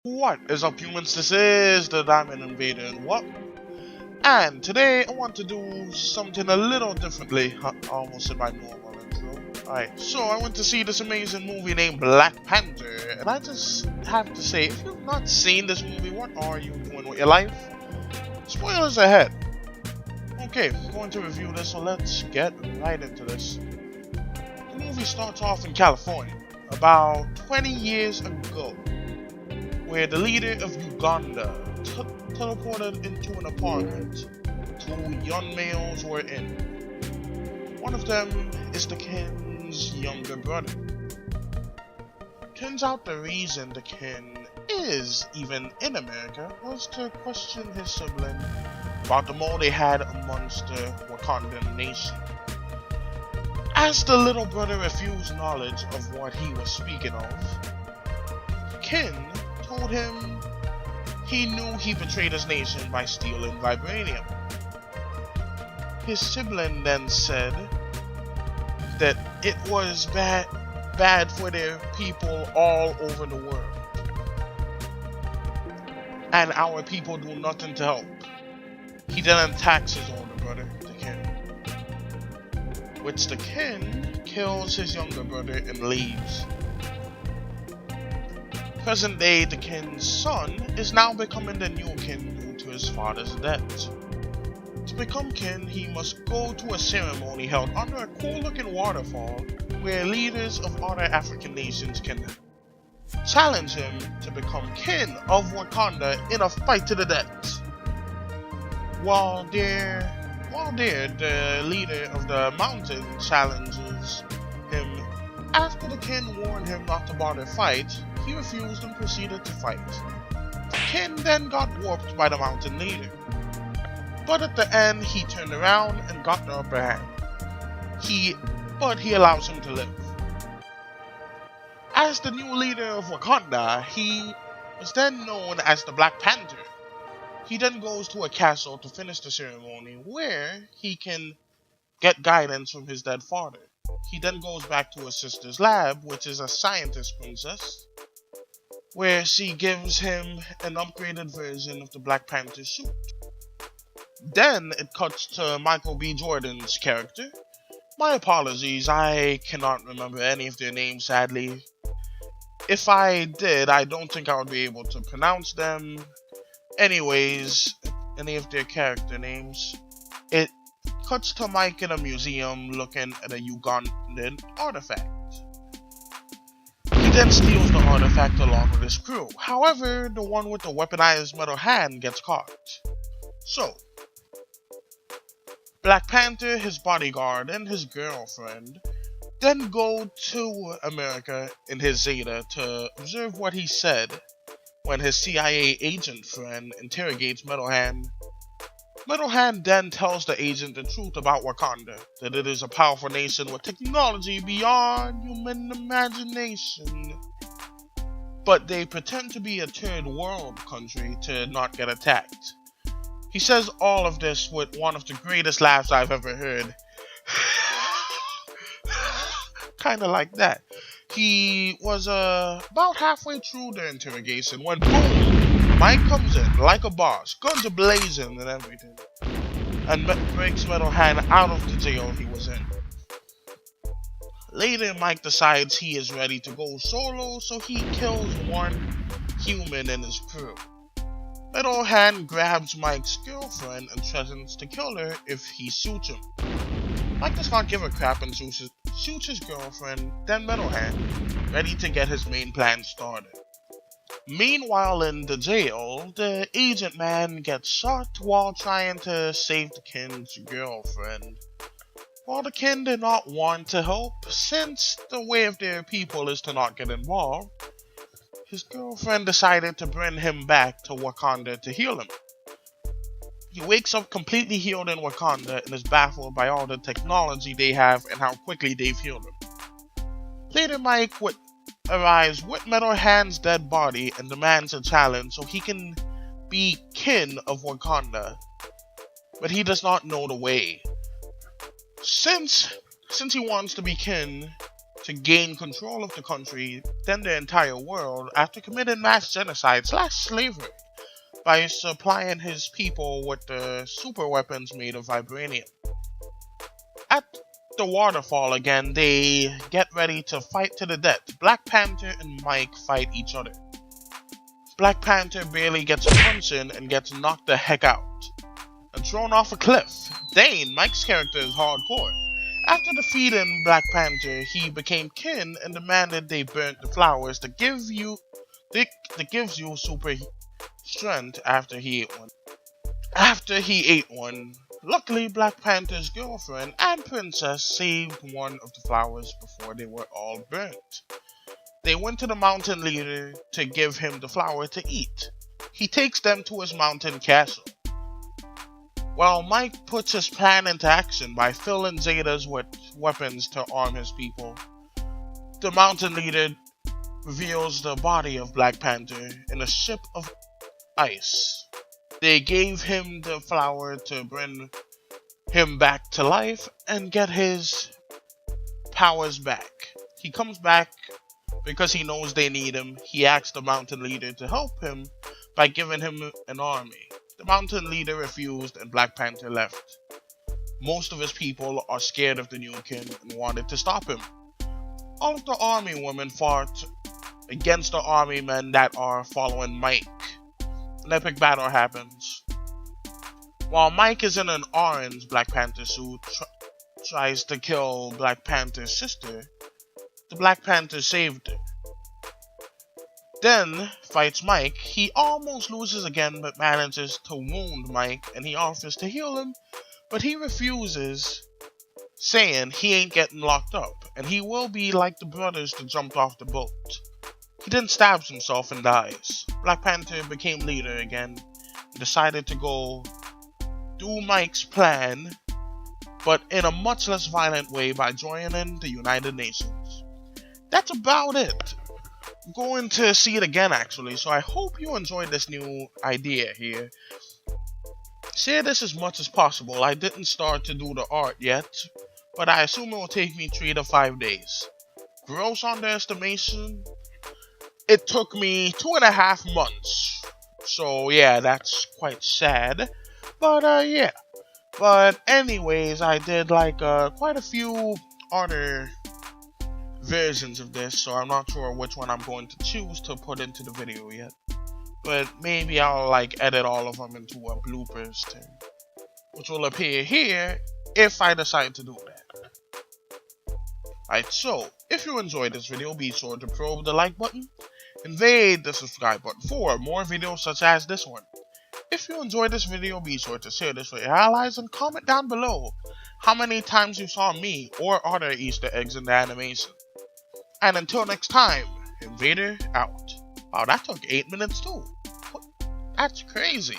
What is up, humans? This is the Diamond Invader, and today I want to do something a little differently. I almost said my normal intro. Alright, so I went to see this amazing movie named Black Panther, and I just have to say, if you've not seen this movie, what are you doing with your life? Spoilers ahead. Okay, I'm going to review this, so let's get right into this. The movie starts off in California, about 20 years ago, where the leader of Uganda teleported into an apartment two young males were in. One of them is the Ken's younger brother. Turns out the reason the Ken is even in America was to question his sibling about the mole they had amongst the Wakandan nation. As the little brother refused knowledge of what he was speaking of, Ken told him he knew he betrayed his nation by stealing vibranium. His sibling then said that it was bad for their people all over the world, and our people do nothing to help. He then attacks his older brother, the Ken, which the Ken kills his younger brother and leaves. Present day, the Ken's son is now becoming the new Ken due to his father's death. To become Ken, he must go to a ceremony held under a cool looking waterfall where leaders of other African nations can challenge him to become King of Wakanda in a fight to the death. While there, the leader of the mountain challenges him. After the Ken warned him not to bother fight, he refused and proceeded to fight. The Ken then got warped by the mountain leader, but at the end he turned around and got the upper hand. But he allows him to live. As the new leader of Wakanda, he was then known as the Black Panther. He then goes to a castle to finish the ceremony where he can get guidance from his dead father. He then goes back to his sister's lab, which is a scientist princess, where she gives him an upgraded version of the Black Panther suit. Then it cuts to Michael B. Jordan's character. My apologies, I cannot remember any of their names, sadly. If I did, I don't think I would be able to pronounce them. Anyways, any of their character names. It cuts to Mike in a museum looking at a Ugandan artifact. He then steals the artifact along with his crew. However, the one with the weaponized metal hand gets caught. So, Black Panther, his bodyguard, and his girlfriend then go to America in his Zeta to observe what he said when his CIA agent friend interrogates Metal Hand. Metal Hand then tells the agent the truth about Wakanda, that it is a powerful nation with technology beyond human imagination. But they pretend to be a third world country to not get attacked. He says all of this with one of the greatest laughs I've ever heard. Kinda like that. He was about halfway through the interrogation when boom, Mike comes in like a boss, guns are blazing and everything, and breaks Metal Hand out of the jail he was in. Later, Mike decides he is ready to go solo, so he kills one human in his crew. Metal Hand grabs Mike's girlfriend and threatens to kill her if he shoots him. Mike does not give a crap and shoots his girlfriend, then Metal Hand, ready to get his main plan started. Meanwhile in the jail, the agent man gets shot while trying to save the Ken's girlfriend. While the Ken did not want to help, since the way of their people is to not get involved, his girlfriend decided to bring him back to Wakanda to heal him. He wakes up completely healed in Wakanda and is baffled by all the technology they have and how quickly they've healed him. Later, Mike arrives with Metal Hand's dead body and demands a challenge so he can be king of Wakanda, but he does not know the way. Since he wants to be king, to gain control of the country, then the entire world, after committing mass genocide / slavery by supplying his people with the super weapons made of vibranium. At the waterfall again, they get ready to fight to the death. Black Panther and Mike fight each other. Black Panther barely gets a punch in and gets knocked the heck out and thrown off a cliff. Dane, Mike's character, is hardcore. After defeating Black Panther, he became kin and demanded they burnt the flowers that gives you super strength after he ate one. Luckily, Black Panther's girlfriend and princess saved one of the flowers before they were all burnt. They went to the mountain leader to give him the flower to eat. He takes them to his mountain castle. While Mike puts his plan into action by filling Zetas with weapons to arm his people, the mountain leader reveals the body of Black Panther in a ship of ice. They gave him the flower to bring him back to life and get his powers back. He comes back because he knows they need him. He asks the mountain leader to help him by giving him an army. The mountain leader refused and Black Panther left. Most of his people are scared of the new king and wanted to stop him. All of the army women fought against the army men that are following Mike. An epic battle happens. While Mike is in an orange Black Panther suit, tries to kill Black Panther's sister, the Black Panther saved her. Then fights Mike. He almost loses again but manages to wound Mike and he offers to heal him, but he refuses, saying he ain't getting locked up and he will be like the brothers that jumped off the boat. He then stabs himself and dies. Black Panther became leader again and decided to go do Mike's plan, but in a much less violent way by joining the United Nations. That's about it. I'm going to see it again actually, so I hope you enjoyed this new idea here. Share this as much as possible. I didn't start to do the art yet, but I assume it will take me 3 to 5 days. Gross underestimation, it took me 2.5 months. So yeah, that's quite sad. But yeah. But anyways, I did like quite a few other versions of this, so I'm not sure which one I'm going to choose to put into the video yet. But maybe I'll like edit all of them into a bloopers thing, which will appear here if I decide to do that. Alright, so if you enjoyed this video, be sure to probe the like button, invade the subscribe button for more videos such as this one. If you enjoyed this video, be sure to share this with your allies and comment down below how many times you saw me or other Easter eggs in the animation. And until next time, Invader out. Wow, that took 8 minutes too. That's crazy.